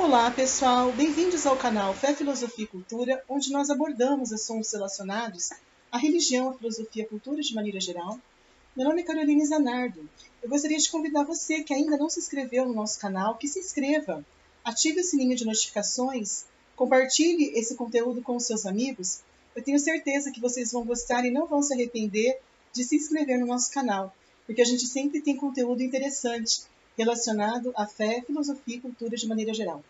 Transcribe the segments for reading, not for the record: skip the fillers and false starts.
Olá, pessoal! Bem-vindos ao canal Fé, Filosofia e Cultura, onde nós abordamos assuntos relacionados à religião, à filosofia e à cultura de maneira geral. Meu nome é Caroline Zanardo. Eu gostaria de convidar você que ainda não se inscreveu no nosso canal, que se inscreva, ative o sininho de notificações, compartilhe esse conteúdo com os seus amigos. Eu tenho certeza que vocês vão gostar e não vão se arrepender de se inscrever no nosso canal, porque a gente sempre tem conteúdo interessante relacionado à fé, filosofia e cultura de maneira geral.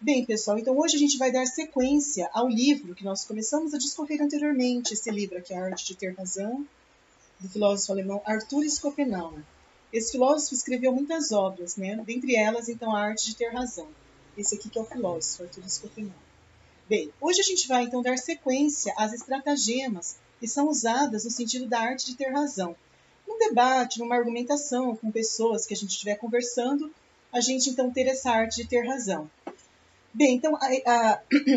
Bem, pessoal, então hoje a gente vai dar sequência ao livro que nós começamos a discorrer anteriormente, esse livro aqui, A Arte de Ter Razão, do filósofo alemão Arthur Schopenhauer. Esse filósofo escreveu muitas obras, né? Dentre elas, então, A Arte de Ter Razão. Esse aqui que é o filósofo, Arthur Schopenhauer. Bem, hoje a gente vai, então, dar sequência às estratagemas que são usadas no sentido da arte de ter razão. Num debate, numa argumentação com pessoas que a gente estiver conversando, a gente, então, ter essa arte de ter razão. Bem, então,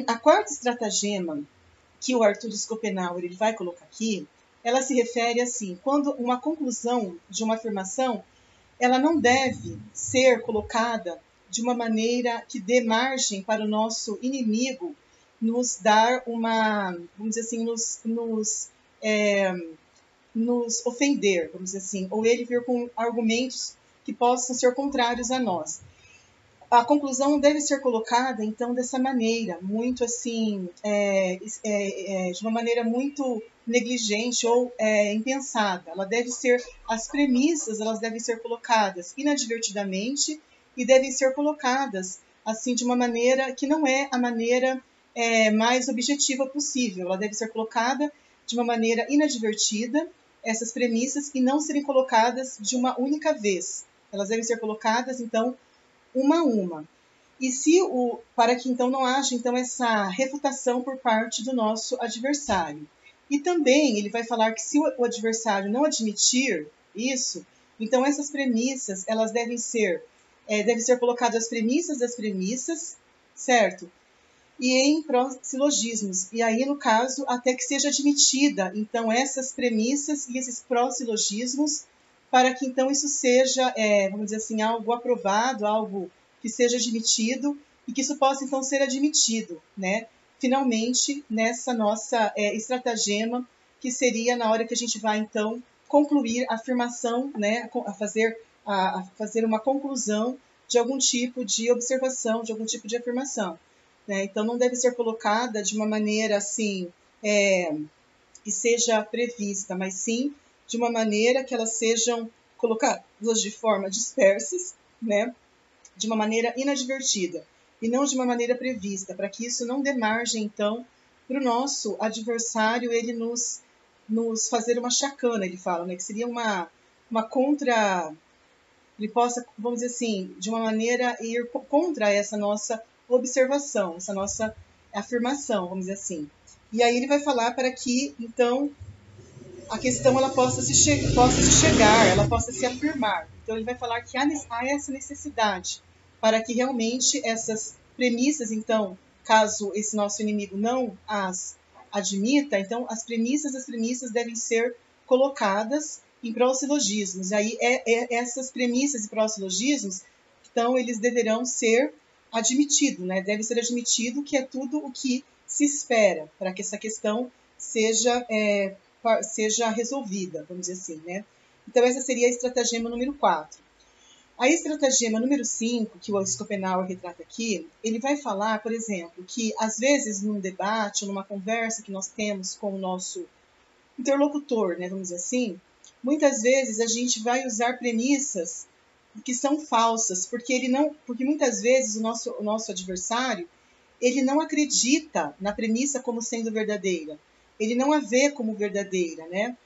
a quarta estratagema que o Arthur Schopenhauer ele vai colocar aqui, ela se refere assim, quando uma conclusão de uma afirmação, ela não deve ser colocada de uma maneira que dê margem para o nosso inimigo nos dar uma, vamos dizer assim, nos ofender, vamos dizer assim, ou ele vir com argumentos que possam ser contrários a nós. A conclusão não deve ser colocada, então, dessa maneira, muito assim, de uma maneira muito negligente ou impensada. Ela deve ser, as premissas, elas devem ser colocadas inadvertidamente e devem ser colocadas, assim, de uma maneira que não é a maneira mais objetiva possível. Ela deve ser colocada de uma maneira inadvertida, essas premissas, e não serem colocadas de uma única vez. Elas devem ser colocadas, então, uma a uma. E para que então não haja então essa refutação por parte do nosso adversário. E também ele vai falar que se o adversário não admitir isso, então essas premissas, elas devem ser colocadas as premissas das premissas, certo? E em pró-silogismos. E aí, no caso, até que seja admitida, então, essas premissas e esses pró-silogismos, para que, então, isso seja, vamos dizer assim, algo aprovado, algo que seja admitido, e que isso possa, então, ser admitido, né? Finalmente, nessa nossa estratagema, que seria na hora que a gente vai, então, concluir a afirmação, né? A fazer uma conclusão de algum tipo de observação, de algum tipo de afirmação. Né? Então, não deve ser colocada de uma maneira assim, que seja prevista, mas sim de uma maneira que elas sejam colocadas de forma dispersas, né? De uma maneira inadvertida, e não de uma maneira prevista, para que isso não dê margem, então, para o nosso adversário ele nos fazer uma chacana, ele fala, né? Que seria uma contra... Ele possa, vamos dizer assim, de uma maneira ir contra essa nossa observação, essa nossa afirmação, vamos dizer assim. E aí ele vai falar para que, então, a questão ela possa se chegar, ela possa se afirmar. Então ele vai falar que há essa necessidade para que realmente essas premissas, então, caso esse nosso inimigo não as admita, então as premissas devem ser colocadas em pró-silogismos. Aí essas premissas e pró-silogismos, então, eles deverão ser admitido, né? Deve ser admitido que é tudo o que se espera para que essa questão seja resolvida, vamos dizer assim, né? Então, essa seria a estratagema número 4. A estratagema número 5, que o Schopenhauer retrata aqui, ele vai falar, por exemplo, que às vezes num debate, numa conversa que nós temos com o nosso interlocutor, né, vamos dizer assim, muitas vezes a gente vai usar premissas que são falsas, porque muitas vezes o nosso adversário, ele não acredita na premissa como sendo verdadeira, ele não a vê como verdadeira, né?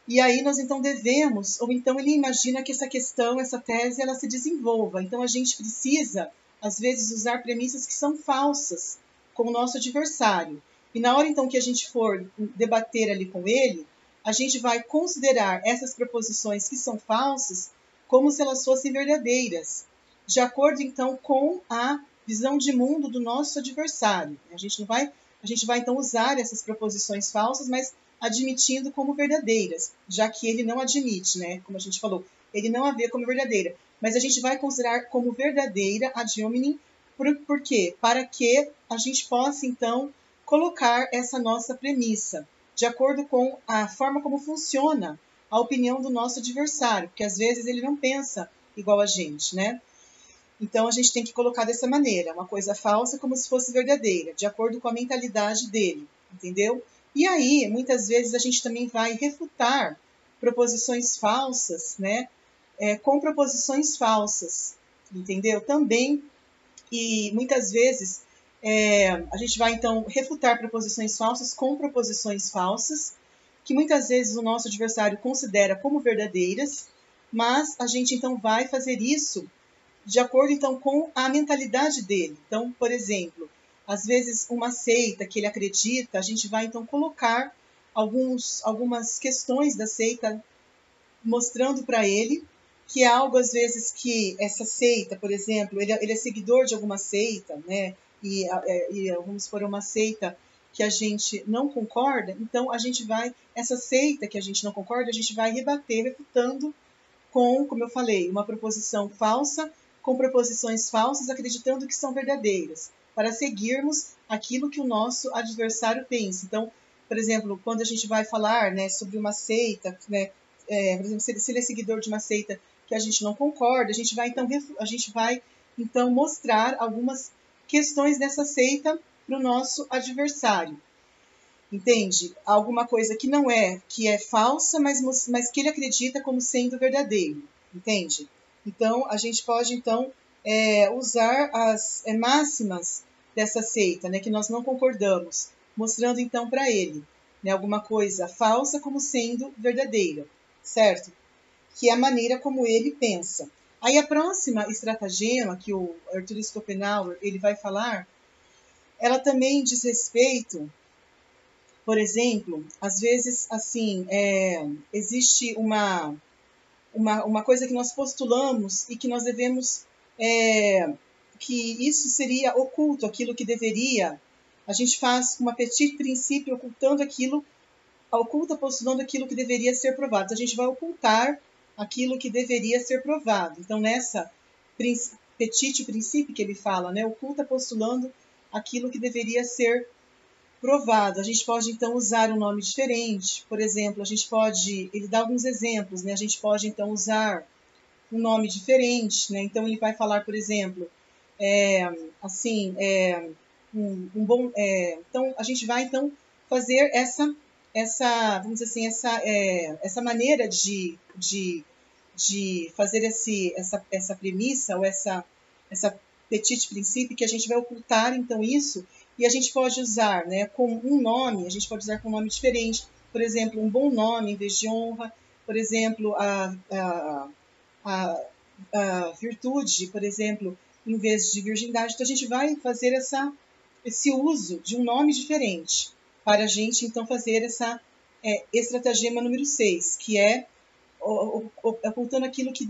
E aí nós então devemos, ou então ele imagina que essa questão, essa tese, ela se desenvolva. Então a gente precisa, às vezes, usar premissas que são falsas com o nosso adversário. E na hora então que a gente for debater ali com ele, a gente vai considerar essas proposições que são falsas como se elas fossem verdadeiras, de acordo então com a visão de mundo do nosso adversário. A gente vai então usar essas proposições falsas, mas admitindo como verdadeiras, já que ele não admite, né? Como a gente falou, ele não a vê como verdadeira, mas a gente vai considerar como verdadeira ad hominem Por quê? Para que a gente possa, então, colocar essa nossa premissa, de acordo com a forma como funciona a opinião do nosso adversário, porque às vezes ele não pensa igual a gente, né? Então a gente tem que colocar dessa maneira, uma coisa falsa como se fosse verdadeira, de acordo com a mentalidade dele, entendeu? E aí, muitas vezes a gente também vai refutar proposições falsas, né? Com proposições falsas, entendeu? Também, e muitas vezes a gente vai então refutar proposições falsas com proposições falsas, que muitas vezes o nosso adversário considera como verdadeiras, mas a gente então vai fazer isso de acordo então com a mentalidade dele. Então, por exemplo, às vezes uma seita que ele acredita, a gente vai então colocar algumas questões da seita mostrando para ele que é algo às vezes que essa seita, por exemplo, ele é seguidor de alguma seita, né? E vamos supor uma seita que a gente não concorda, então a gente vai, essa seita que a gente não concorda, a gente vai rebater, refutando como eu falei, uma proposição falsa com proposições falsas, acreditando que são verdadeiras, para seguirmos aquilo que o nosso adversário pensa. Então, por exemplo, quando a gente vai falar, né, sobre uma seita, né, por exemplo, se ele é seguidor de uma seita que a gente não concorda, a gente vai então mostrar algumas questões dessa seita para o nosso adversário. Entende? Alguma coisa que não é, que é falsa, mas que ele acredita como sendo verdadeiro. Entende? Então, a gente pode, então, usar as máximas dessa seita, né, que nós não concordamos, mostrando, então, para ele, né, alguma coisa falsa como sendo verdadeira, certo? Que é a maneira como ele pensa. Aí, a próxima estratagema que o Arthur Schopenhauer ele vai falar, ela também diz respeito. Por exemplo, às vezes, assim, existe uma coisa que nós postulamos e que nós devemos, que isso seria oculto, aquilo que deveria, a gente faz uma petit princípio ocultando aquilo, oculta postulando aquilo que deveria ser provado. Então, a gente vai ocultar aquilo que deveria ser provado. Então, nessa petit princípio que ele fala, né, oculta postulando aquilo que deveria ser provado. A gente pode, então, usar um nome diferente. Por exemplo, a gente pode... Ele dá alguns exemplos, né? A gente pode, então, usar um nome diferente, né? Então, ele vai falar, por exemplo, então, a gente vai, então, fazer vamos dizer assim, essa maneira de fazer essa premissa ou essa petit princípio, que a gente vai ocultar, então, isso, e a gente pode usar, né, com um nome, a gente pode usar com um nome diferente, por exemplo, um bom nome em vez de honra, por exemplo, a virtude, por exemplo, em vez de virgindade. Então, a gente vai fazer esse uso de um nome diferente para a gente, então, fazer essa estratagema número 6, que é ocultando aquilo que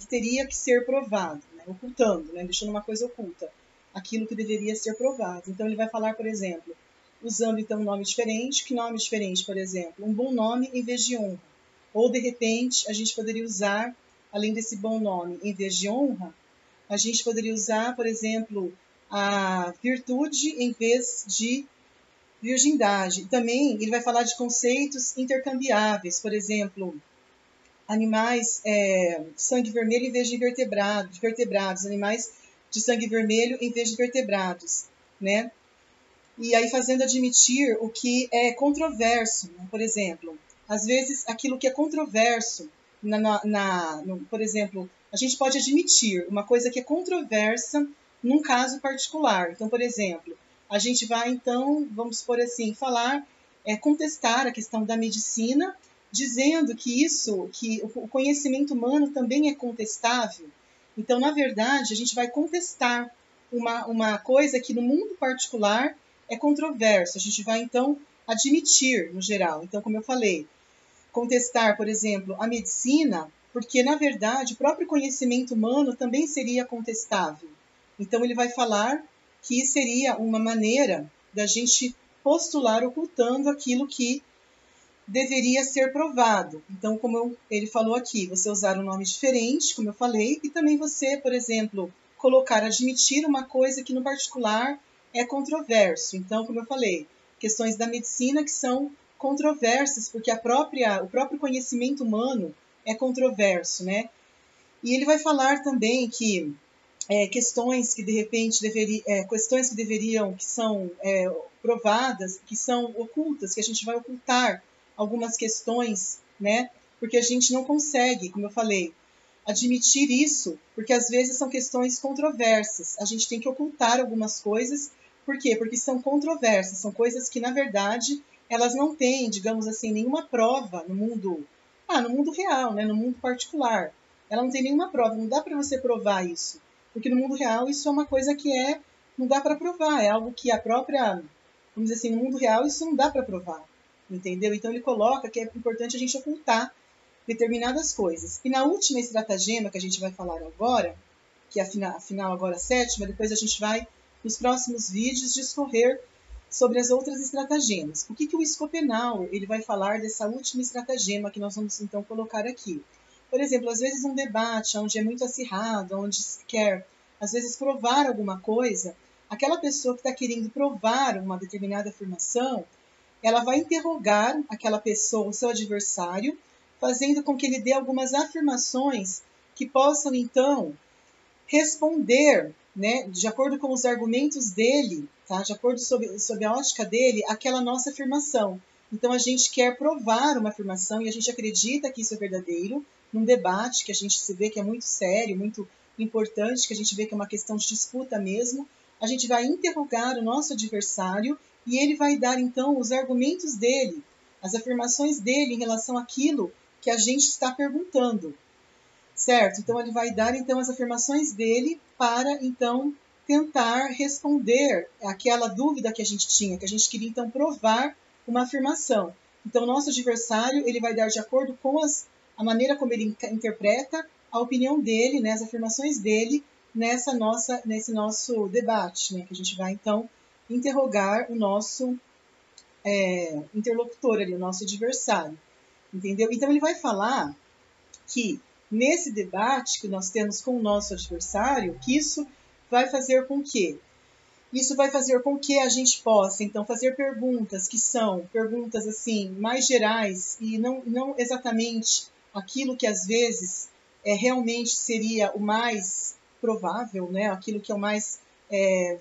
teria que ser provado, né? Ocultando, né? Deixando uma coisa oculta, aquilo que deveria ser provado. Então, ele vai falar, por exemplo, usando, então, um nome diferente. Que nome diferente, por exemplo? Um bom nome em vez de honra. Ou, de repente, a gente poderia usar, além desse bom nome, em vez de honra, a gente poderia usar, por exemplo, a virtude em vez de virgindade. Também ele vai falar de conceitos intercambiáveis, por exemplo, animais sangue vermelho em vez de vertebrados, animais de sangue vermelho em vez de vertebrados, né? E aí fazendo admitir o que é controverso, né? Por exemplo, às vezes aquilo que é controverso, por exemplo, a gente pode admitir uma coisa que é controversa num caso particular. Então, por exemplo, a gente vai, então, vamos por assim, contestar a questão da medicina, dizendo que o conhecimento humano também é contestável. Então, na verdade, a gente vai contestar uma coisa que no mundo particular é controverso. A gente vai, então, admitir no geral. Então, como eu falei, contestar, por exemplo, a medicina, porque, na verdade, o próprio conhecimento humano também seria contestável. Então, ele vai falar que seria uma maneira da gente postular ocultando aquilo que deveria ser provado. Então, como ele falou aqui, você usar um nome diferente, como eu falei, e também você, por exemplo, colocar, admitir uma coisa que no particular é controverso. Então, como eu falei, questões da medicina que são controversas, porque o próprio conhecimento humano é controverso, né? E ele vai falar também que questões que de repente que são provadas, que são ocultas, que a gente vai ocultar algumas questões, né? Porque a gente não consegue, como eu falei, admitir isso, porque às vezes são questões controversas. A gente tem que ocultar algumas coisas. Por quê? Porque são controversas, são coisas que, na verdade, elas não têm, digamos assim, nenhuma prova no mundo real, né? No mundo particular. Ela não tem nenhuma prova, não dá para você provar isso. Porque no mundo real isso é uma coisa que não dá para provar, é algo que a própria, vamos dizer assim, no mundo real isso não dá para provar, entendeu? Então ele coloca que é importante a gente ocultar determinadas coisas. E na última estratagema que a gente vai falar agora, que é afinal agora a sétima, depois a gente vai, nos próximos vídeos, discorrer sobre as outras estratagemas. O que o Schopenhauer ele vai falar dessa última estratagema que nós vamos então colocar aqui? Por exemplo, às vezes um debate onde é muito acirrado, onde se quer, às vezes, provar alguma coisa, aquela pessoa que está querendo provar uma determinada afirmação, ela vai interrogar aquela pessoa, o seu adversário, fazendo com que ele dê algumas afirmações que possam, então, responder, né, de acordo com os argumentos dele, tá, de acordo sob a ótica dele, aquela nossa afirmação. Então, a gente quer provar uma afirmação e a gente acredita que isso é verdadeiro, num debate que a gente se vê que é muito sério, muito importante, que a gente vê que é uma questão de disputa mesmo, a gente vai interrogar o nosso adversário e ele vai dar, então, os argumentos dele, as afirmações dele em relação àquilo que a gente está perguntando, certo? Então, ele vai dar, então, as afirmações dele para, então, tentar responder aquela dúvida que a gente tinha, que a gente queria, então, provar uma afirmação. Então, o nosso adversário, ele vai dar de acordo com a maneira como ele interpreta a opinião dele, né, as afirmações dele nesse nosso debate, né, que a gente vai, então, interrogar o nosso interlocutor ali, o nosso adversário, entendeu? Então, ele vai falar que nesse debate que nós temos com o nosso adversário, que isso vai fazer com que a gente possa, então, fazer perguntas que são perguntas, assim, mais gerais e não exatamente aquilo que, às vezes, realmente seria o mais provável, né? Aquilo que é o mais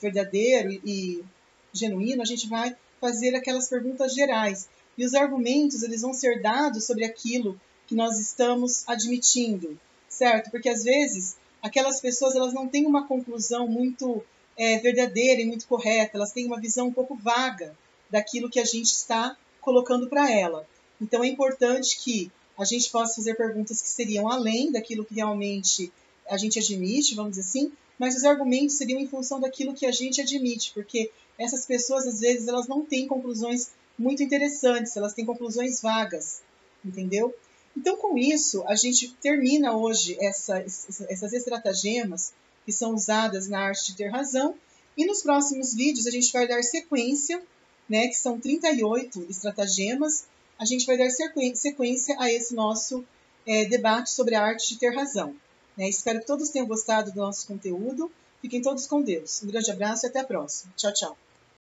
verdadeiro e genuíno, a gente vai fazer aquelas perguntas gerais. E os argumentos, eles vão ser dados sobre aquilo que nós estamos admitindo, certo? Porque, às vezes, aquelas pessoas elas não têm uma conclusão muito verdadeira e muito correta, elas têm uma visão um pouco vaga daquilo que a gente está colocando para ela. Então, é importante que a gente possa fazer perguntas que seriam além daquilo que realmente a gente admite, vamos dizer assim, mas os argumentos seriam em função daquilo que a gente admite, porque essas pessoas, às vezes, elas não têm conclusões muito interessantes, elas têm conclusões vagas, entendeu? Então, com isso, a gente termina hoje essas estratagemas que são usadas na arte de ter razão, e nos próximos vídeos a gente vai dar sequência, né, que são 38 estratagemas, a gente vai dar sequência a esse nosso debate sobre a arte de ter razão. Né? Espero que todos tenham gostado do nosso conteúdo. Fiquem todos com Deus. Um grande abraço e até a próxima. Tchau, tchau.